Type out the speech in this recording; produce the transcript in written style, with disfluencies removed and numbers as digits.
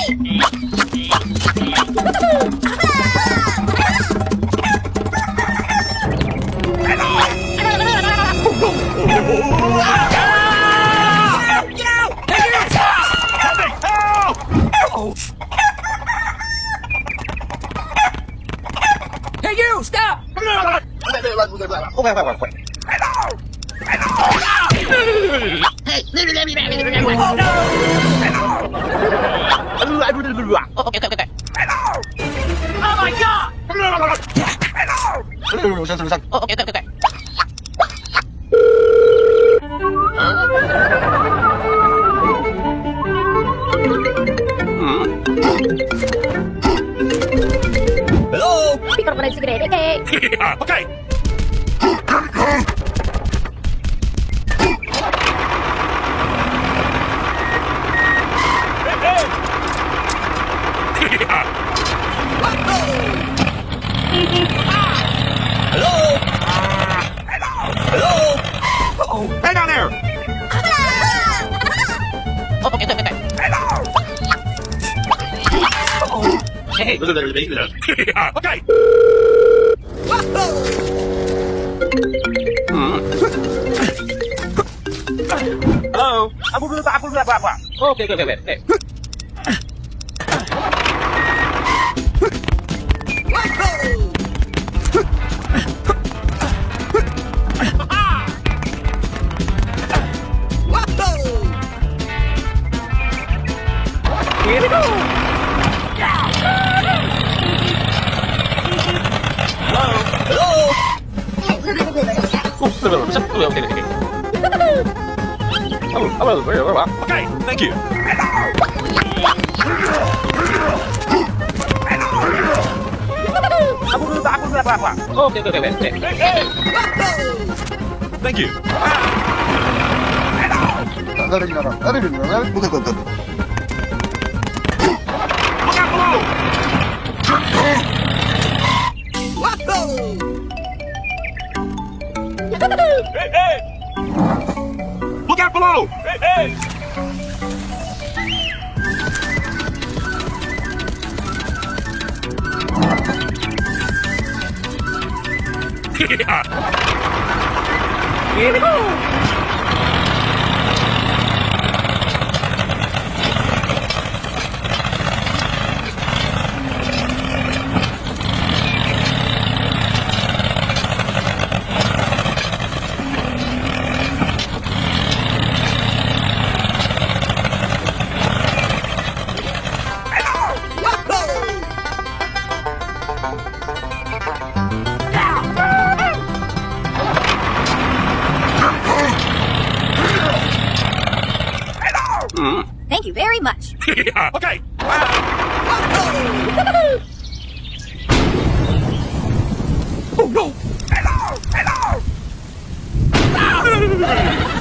Hey, you! Stop! Okay. Oh my god! Okay. Hello? Piccolo con il segreto, ok? Okay. Hello? Hello? Uh-oh. Hey down there! Okay. Hey. Okay. Hello? Okay. Here we go! Hello? Okay, thank you. Okay. Thank you. Look out below! Hey! Look out below! Hey! Here we go! Thank you very much. Okay. Oh no! Hello!